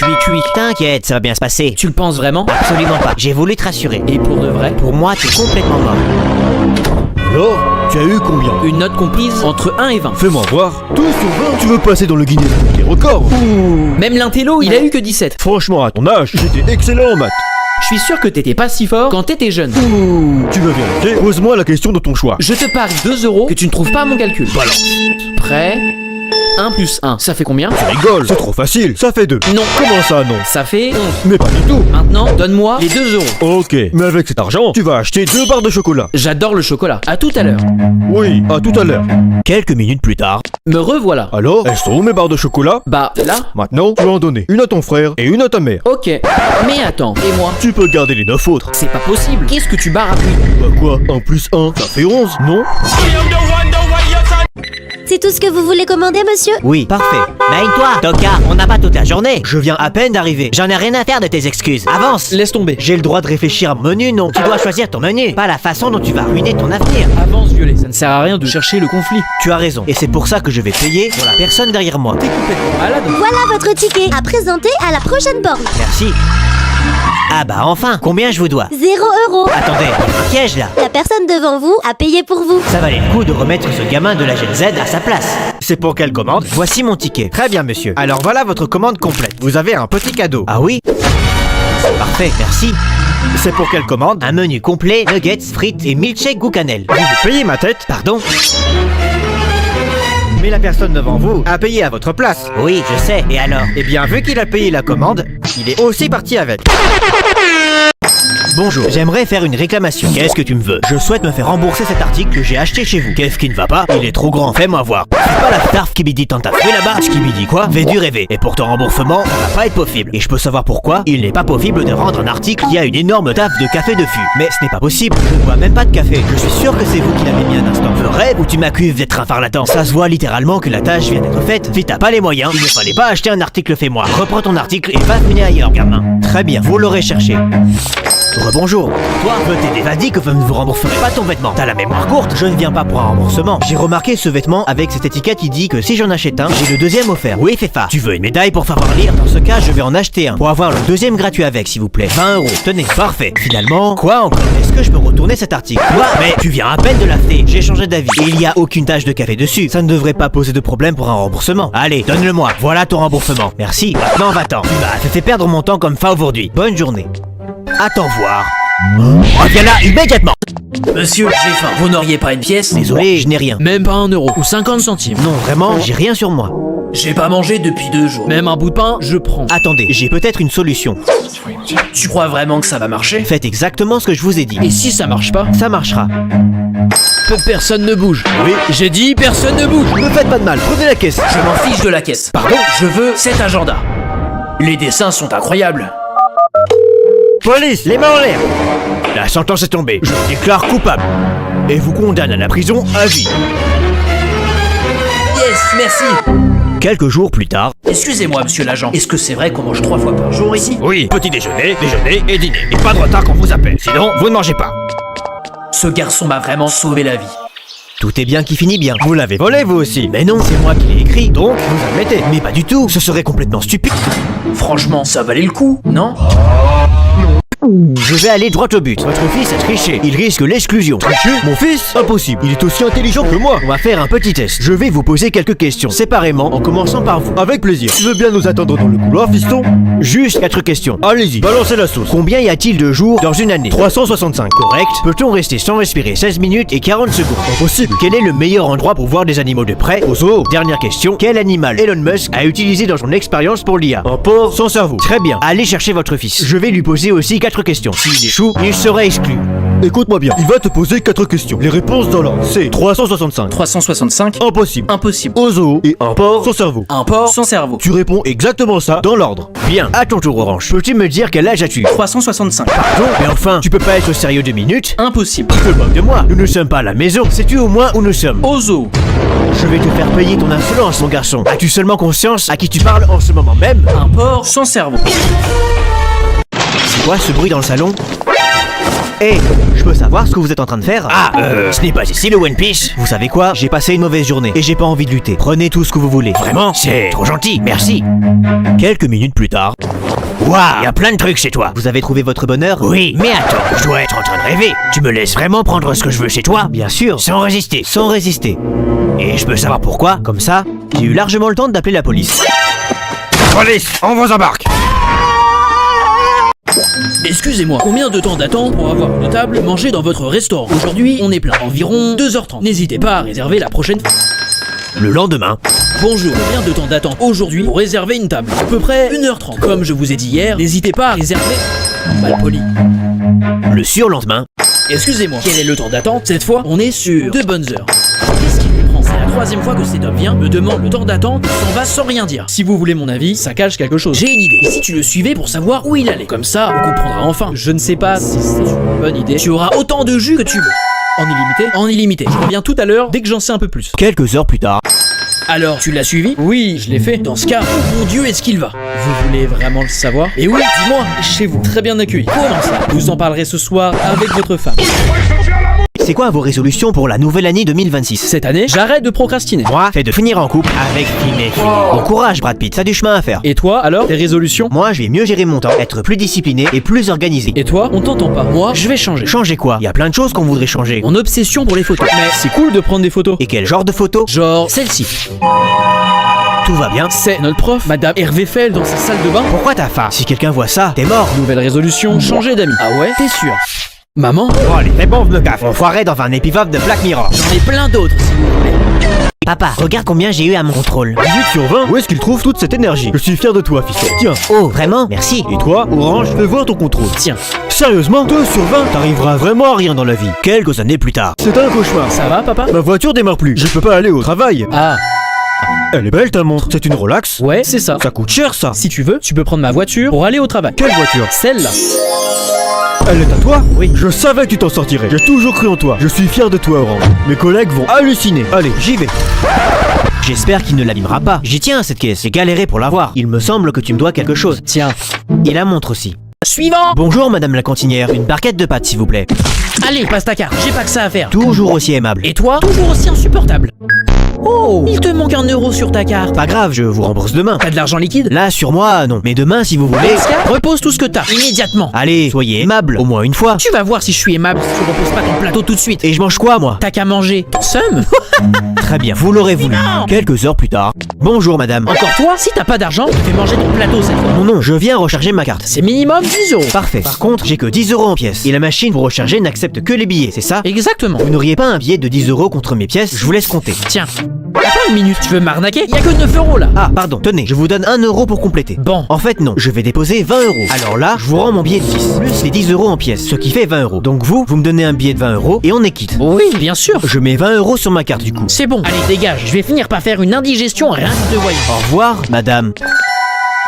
je suis cuit. T'inquiète, ça va bien se passer. Tu le penses vraiment? Absolument pas. J'ai voulu te rassurer. Et pour de vrai? Pour moi, t'es complètement mort. Alors, tu as eu combien? Une note comprise entre 1 et 20. Fais-moi voir. Tout sur 20. Tu veux passer dans le Guinness des records? Même l'intello, il a eu que 17. Franchement, à ton âge, j'étais excellent en maths. Je suis sûr que t'étais pas si fort quand t'étais jeune. Tu veux vérifier? Pose-moi la question de ton choix. Je te parie 2 € que tu ne trouves pas mon calcul. Balance. Prêt? 1 plus 1, ça fait combien? Tu rigoles, c'est trop facile. Ça fait 2. Non. Comment ça, non? Ça fait 11. Mais pas du tout. Maintenant, donne-moi les 2 €. Ok, mais avec cet argent, tu vas acheter 2 barres de chocolat. J'adore le chocolat. À tout à l'heure. Oui, à tout à l'heure. Quelques minutes plus tard. Me revoilà. Alors, elles sont où mes barres de chocolat? Bah, là? Maintenant, tu vas en donner une à ton frère et une à ta mère. Ok. Mais attends, et moi? Tu peux garder les 9 autres. C'est pas possible. Qu'est-ce que tu baragouines? Bah quoi? 1 plus 1, ça fait 11, non? C'est tout ce que vous voulez commander, monsieur? Oui, parfait. Mène-toi, Tocard, on n'a pas toute la journée. Je viens à peine d'arriver. J'en ai rien à faire de tes excuses. Avance. Laisse tomber. J'ai le droit de réfléchir à mon menu, non? Tu dois choisir ton menu, pas la façon dont tu vas ruiner ton avenir. Avance, violet. Ça ne sert à rien de chercher le conflit. Tu as raison. Et c'est pour ça que je vais payer pour la personne derrière moi. T'es complètement malade. Voilà votre ticket à présenter à la prochaine borne. Merci. Ah bah enfin, combien je vous dois? 0 €. Attendez, il y a un piège là. La personne devant vous a payé pour vous. Ça valait le coup de remettre ce gamin de la Gen Z à sa place. C'est pour quelle commande? Voici mon ticket. Très bien, monsieur. Alors voilà votre commande complète. Vous avez un petit cadeau. Ah oui? C'est parfait, merci. C'est pour quelle commande? Un menu complet, nuggets, frites et milkshake goût cannelle. Vous payez ma tête? Pardon? Mais la personne devant vous a payé à votre place. Oui, je sais. Et alors? Eh bien, vu qu'il a payé la commande, il est aussi parti avec. Bonjour, j'aimerais faire une réclamation. Qu'est-ce que tu me veux? Je souhaite me faire rembourser cet article que j'ai acheté chez vous. Qu'est-ce qui ne va pas? Il est trop grand, fais-moi voir. C'est pas la starf qui dit tant à fait là-bas. Ce qui me dit quoi? Fais du rêver. Et pour ton remboursement, ça va pas être possible. Et je peux savoir pourquoi? Il n'est pas possible de rendre un article qui a une énorme taffe de café de fût. Mais ce n'est pas possible. Je ne bois même pas de café. Je suis sûr que c'est vous qui l'avez mis un instant. Je rêve ou tu m'accuses d'être un charlatan? Ça se voit littéralement que la tâche vient d'être faite. Si t'as pas les moyens, il ne fallait pas acheter un article fait moi. Reprends ton article et va te mener ailleurs, gamin. Très bien, vous l'aurez cherché. Rebonjour. Toi, t'es évadé que vous ne vous rembourserez pas ton vêtement. T'as la mémoire courte, je ne viens pas pour un remboursement. J'ai remarqué ce vêtement avec cette étiquette qui dit que si j'en achète un, j'ai le deuxième offert. Oui, fais ça. Tu veux une médaille pour savoir lire? Dans ce cas, je vais en acheter un. Pour avoir le deuxième gratuit avec, s'il vous plaît. 20 €. Tenez, parfait. Finalement, quoi encore? Est-ce que je peux retourner cet article? Quoi? Mais tu viens à peine de l'acheter. J'ai changé d'avis. Et il n'y a aucune tache de café dessus. Ça ne devrait pas poser de problème pour un remboursement. Allez, donne-le-moi. Voilà ton remboursement. Merci. Maintenant, va-t'en. Tu m'as fait perdre mon temps comme ça aujourd'hui. Bonne journée. Attends voir. Reviens là immédiatement. Monsieur, j'ai faim. Vous n'auriez pas une pièce? Désolé, je n'ai rien. Même pas 1 € ou 50 centimes. Non, vraiment, j'ai rien sur moi. J'ai pas mangé depuis 2 jours. Même un bout de pain, je prends. Attendez, j'ai peut-être une solution. Tu crois vraiment que ça va marcher? Faites exactement ce que je vous ai dit. Et si ça marche pas? Ça marchera. Personne ne bouge. Oui. J'ai dit personne ne bouge. Ne faites pas de mal, prenez la caisse. Je m'en fiche de la caisse. Pardon? Je veux cet agenda. Les dessins sont incroyables. Police, les mains en l'air. La sentence est tombée. Je vous déclare coupable. Et vous condamne à la prison à vie. Yes, merci. Quelques jours plus tard. Excusez-moi, monsieur l'agent. Est-ce que c'est vrai qu'on mange 3 fois par jour ici? Oui, petit déjeuner, déjeuner et dîner. Et pas de retard quand on vous appelle. Sinon, vous ne mangez pas. Ce garçon m'a vraiment sauvé la vie. Tout est bien qui finit bien. Vous l'avez volé vous aussi. Mais non, c'est moi qui l'ai écrit, donc vous admettez. Mais pas du tout, ce serait complètement stupide. Franchement, ça valait le coup, non? Je vais aller droit au but. Votre fils a triché. Il risque l'exclusion. Tricher? Mon fils? Impossible. Il est aussi intelligent que moi. On va faire un petit test. Je vais vous poser quelques questions, séparément, en commençant par vous. Avec plaisir. Tu veux bien nous attendre dans le couloir, fiston? Juste 4 questions. Allez-y, balancez la sauce. Combien y a-t-il de jours dans une année? 365. Correct. Peut-on rester sans respirer 16 minutes et 40 secondes? Impossible. Quel est le meilleur endroit pour voir des animaux de près? Au zoo. Dernière question. Quel animal Elon Musk a utilisé dans son expérience pour l'IA? Un porc sans cerveau. Très bien. Allez chercher votre fils. Je vais lui poser aussi 4 questions. S'il échoue, il sera exclu. Écoute-moi bien, il va te poser 4 questions. Les réponses dans l'ordre, c'est 365. 365. Impossible. Impossible. Au zoo et un porc sans cerveau. Un porc sans cerveau. Tu réponds exactement ça dans l'ordre. Bien. À ton tour, Orange. Peux-tu me dire quel âge as-tu? 365. Pardon? Mais enfin, tu peux pas être sérieux 2 minutes? Impossible. Tu te moques de moi. Nous ne sommes pas à la maison. Sais-tu au moins où nous sommes? Au zoo. Je vais te faire payer ton insolence, mon garçon. As-tu seulement conscience à qui tu parles en ce moment même? Un porc sans cerveau. C'est quoi ce bruit dans le salon? Hé, je peux savoir ce que vous êtes en train de faire? Ce n'est pas ici le One Piece. Vous savez quoi? J'ai passé une mauvaise journée et j'ai pas envie de lutter. Prenez tout ce que vous voulez. Vraiment? C'est trop gentil, merci. Quelques minutes plus tard. Waouh, y a plein de trucs chez toi. Vous avez trouvé votre bonheur? Oui, mais attends, je dois être en train de rêver. Tu me laisses vraiment prendre ce que je veux chez toi? Bien sûr, sans résister. Sans résister. Et je peux savoir pourquoi? Comme ça, j'ai eu largement le temps d'appeler la police. Police, on vous embarque. Excusez-moi, combien de temps d'attente pour avoir une table et manger dans votre restaurant? Aujourd'hui, on est plein. Environ 2h30. N'hésitez pas à réserver la prochaine fois. Le lendemain. Bonjour, combien de temps d'attente aujourd'hui pour réserver une table? À peu près 1h30. Comme je vous ai dit hier, n'hésitez pas à réserver. Mal poli. Le surlendemain. Excusez-moi, quel est le temps d'attente? Cette fois, on est sur 2 bonnes heures. Qu'est-ce qui les prend? C'est la 3e fois que cet homme vient, me demande le temps d'attente, s'en va sans rien dire. Si vous voulez mon avis, ça cache quelque chose. J'ai une idée. Et si tu le suivais pour savoir où il allait? Comme ça, on comprendra enfin. Je ne sais pas si c'est une bonne idée. Tu auras autant de jus que tu veux. En illimité? En illimité. Je reviens tout à l'heure dès que j'en sais un peu plus. Quelques heures plus tard. Alors, tu l'as suivi? Oui, je l'ai fait. Dans ce cas, oh mon Dieu, est-ce qu'il va? Vous voulez vraiment le savoir? Et oui, dis-moi, chez vous, très bien accueilli. Comment ça? Vous en parlerez ce soir avec votre femme. C'est quoi vos résolutions pour la nouvelle année 2026? Cette année, j'arrête de procrastiner. Moi, c'est de finir en couple avec Kim et Phil. Bon courage, Brad Pitt, ça a du chemin à faire. Et toi, alors, tes résolutions? Moi, je vais mieux gérer mon temps, être plus discipliné et plus organisé. Et toi, on t'entend pas. Moi, je vais changer. Changer quoi? Il y a plein de choses qu'on voudrait changer. Mon obsession pour les photos. Mais c'est cool de prendre des photos. Et quel genre de photos? Genre celle-ci. Tout va bien. C'est notre prof, Madame Hervé Fell, dans sa salle de bain. Pourquoi t'as faim? Si quelqu'un voit ça, t'es mort. Nouvelle résolution, changer d'amis. Ah ouais? T'es sûr? Maman? Bon allez, c'est bon, me gaffe. On foirait dans un épisode de Black Mirror. J'en ai plein d'autres si vous voulez. Papa, regarde combien j'ai eu à mon contrôle. 18 sur 20, où est-ce qu'il trouve toute cette énergie? Je suis fier de toi, fils. Tiens. Oh, vraiment? Merci. Et toi, Orange, fais voir ton contrôle. Tiens, Sérieusement, 2 sur 20, t'arriveras vraiment à rien dans la vie. Quelques années plus tard. C'est un cauchemar. ça va papa? Ma voiture démarre plus. Je peux pas aller au travail. Ah, Elle est belle ta montre. C'est une Rolex? ouais, c'est ça. Ça coûte cher ça. Si tu veux, tu peux prendre ma voiture pour aller au travail. Quelle voiture? Celle-là. Elle est à toi? Oui. Je savais que tu t'en sortirais. J'ai toujours cru en toi. Je suis fier de toi, Orange. Mes collègues vont halluciner. Allez, j'y vais. J'espère qu'il ne l'abîmera pas. J'y tiens à cette caisse. J'ai galéré pour l'avoir. Il me semble que tu me dois quelque chose. Tiens. Et la montre aussi. Suivant! Bonjour, madame la cantinière. Une barquette de pâtes, s'il vous plaît. Allez, passe ta carte, j'ai pas que ça à faire. Toujours aussi aimable. Et toi, toujours aussi insupportable. Oh, il te manque 1 euro sur ta carte. Pas grave, je vous rembourse demain. T'as de l'argent liquide? Là, sur moi, non. Mais demain, si vous voulez. Dans ce cas, repose tout ce que t'as, immédiatement. Allez, soyez aimable. Au moins une fois. Tu vas voir si je suis aimable si tu reposes pas ton plateau tout de suite. Et je mange quoi, moi? T'as qu'à manger. Somme? Très bien, vous l'aurez voulu. non. Quelques heures plus tard. Bonjour, madame. Encore toi? Si t'as pas d'argent, tu fais manger ton plateau cette fois. Non, je viens recharger ma carte. C'est minimum 10 euros. Parfait. Par contre, j'ai que 10 euros en pièces. Et la machine pour recharger n'accepte que les billets, c'est ça? Exactement. Vous n'auriez pas un billet de 10 euros contre mes pièces? Je vous laisse compter. Tiens. Attends une minute, tu veux m'arnaquer? Y'a que 9 euros là. Ah, pardon, tenez, je vous donne 1 euro pour compléter. Bon. En fait, non, je vais déposer 20 euros. Alors là, je vous rends mon billet de 10, plus les 10 euros en pièces, ce qui fait 20 euros. Donc vous me donnez un billet de 20 euros et on est quitte. Oui, bien sûr. Je mets 20 euros sur ma carte du coup. C'est bon. Allez, dégage. Je vais finir par faire une indigestion rien que de voyant. Au revoir, madame.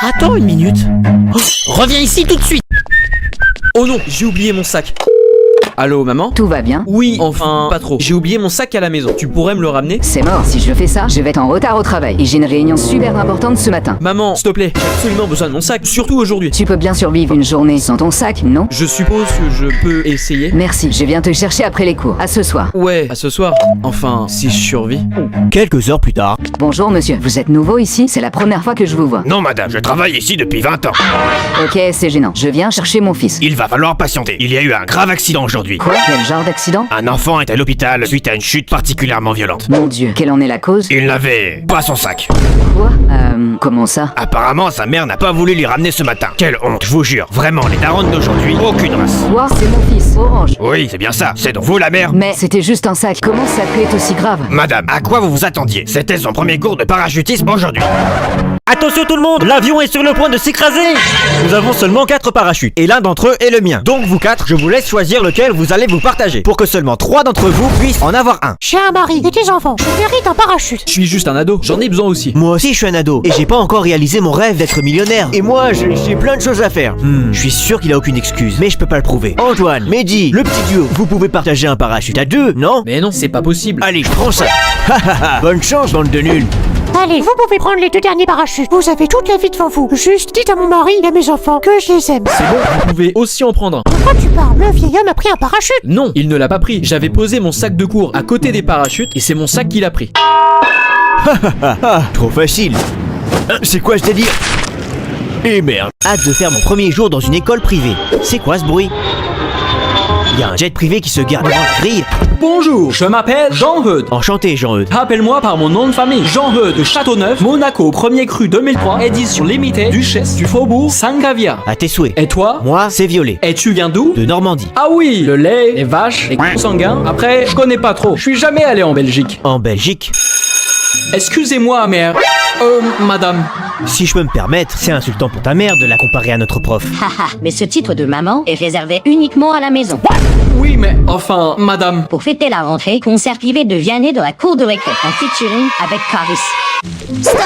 Attends une minute. Oh, reviens ici tout de suite. Oh non, j'ai oublié mon sac. Allô, maman? Tout va bien? Oui, enfin, pas trop. J'ai oublié mon sac à la maison. Tu pourrais me le ramener? C'est mort, si je fais ça, je vais être en retard au travail. Et j'ai une réunion super importante ce matin. Maman, s'il te plaît, j'ai absolument besoin de mon sac, surtout aujourd'hui. Tu peux bien survivre une journée sans ton sac, non? Je suppose que je peux essayer. Merci, je viens te chercher après les cours. À ce soir. Ouais, à ce soir. Enfin, si je survis. Quelques heures plus tard. Bonjour monsieur, vous êtes nouveau ici? C'est la première fois que je vous vois. Non, madame, je travaille ici depuis 20 ans. Ok, c'est gênant. Je viens chercher mon fils. Il va falloir patienter. Il y a eu un grave accident aujourd'hui. Quoi? Quel genre d'accident? Un enfant est à l'hôpital suite à une chute particulièrement violente. Mon dieu, quelle en est la cause? Il n'avait pas son sac. Quoi? Comment ça? Apparemment, sa mère n'a pas voulu lui ramener ce matin. Quelle honte, je vous jure. Vraiment, les darons d'aujourd'hui, aucune race. Quoi? C'est mon fils, Orange. Oui, c'est bien ça. C'est donc vous la mère? Mais c'était juste un sac. Comment ça peut être aussi grave? Madame, à quoi vous vous attendiez? C'était son premier cours de parachutisme aujourd'hui. Attention tout le monde, l'avion est sur le point de s'écraser. Nous avons seulement 4 parachutes, et l'un d'entre eux est le mien. Donc vous 4, je vous laisse choisir lequel vous allez vous partager, pour que seulement 3 d'entre vous puissent en avoir un. J'ai un mari et des enfants, je mérite un parachute. Je suis juste un ado, j'en ai besoin aussi. Moi aussi, je suis un ado. Et j'ai pas encore réalisé mon rêve d'être millionnaire. Et moi, j'ai plein de choses à faire. Je suis sûr qu'il a aucune excuse, mais je peux pas le prouver. Antoine, Mehdi, le petit duo, vous pouvez partager un parachute à 2, non? Mais non, c'est pas possible. Allez, je prends ça. Bonne chance, bande de nuls. Allez, vous pouvez prendre les 2 derniers parachutes. Vous avez toute la vie devant vous. Juste dites à mon mari et à mes enfants que je les aime. C'est bon, vous pouvez aussi en prendre un. Pourquoi tu parles? Le vieil homme a pris un parachute. Non, il ne l'a pas pris. J'avais posé mon sac de cours à côté des parachutes et c'est mon sac qu'il a pris. Trop facile. C'est quoi ce délire? Et merde. Hâte de faire mon premier jour dans une école privée. C'est quoi ce bruit? Il y a un jet privé qui se gare devant la grille. Bonjour, je m'appelle Jean-Eudes. Enchanté, Jean-Eudes. Appelle-moi par mon nom de famille. Jean-Eudes de Châteauneuf, Monaco, 1er cru 2003, édition limitée, Duchesse du Faubourg Saint-Caviar. À tes souhaits. Et toi? Moi, c'est Violet. Et tu viens d'où? De Normandie. Ah oui, le lait, les vaches, les consanguins. Après, je connais pas trop. Je suis jamais allé en Belgique. En Belgique. Excusez-moi, mère. Madame. Si je peux me permettre, c'est insultant pour ta mère de la comparer à notre prof. Haha, mais ce titre de maman est réservé uniquement à la maison. Oui, mais enfin, madame. Pour fêter la rentrée, concert privé de Vianney de la cour de récré, en featuring avec Caris. Stop.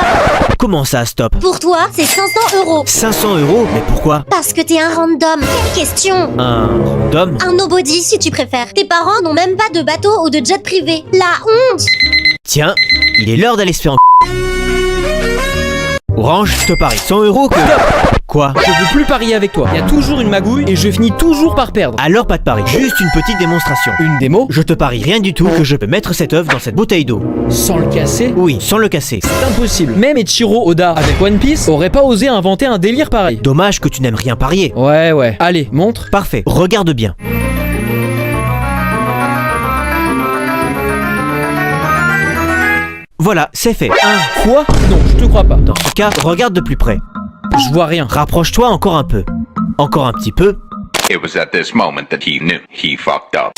Comment ça, stop? Pour toi, c'est 500 €. 500 €? Mais pourquoi? Parce que t'es un random. Quelle question? Un random? Un nobody, si tu préfères. Tes parents n'ont même pas de bateau ou de jet privé. La honte. Tiens, il est l'heure d'aller se faire en... Orange, je te parie 100 € que... Quoi? Je veux plus parier avec toi. Il y a toujours une magouille et je finis toujours par perdre. Alors pas de pari, juste une petite démonstration. Une démo? Je te parie rien du tout que je peux mettre cette œuf dans cette bouteille d'eau. Sans le casser? Oui, sans le casser. C'est impossible. Même Ichiro Oda avec One Piece aurait pas osé inventer un délire pareil. Dommage que tu n'aimes rien parier. Ouais. Allez, montre. Parfait, regarde bien. Voilà, c'est fait. Quoi? Non, je te crois pas. Dans ce cas, regarde de plus près. Je vois rien. Rapproche-toi encore un peu. Encore un petit peu. It was at this moment that he knew he fucked up.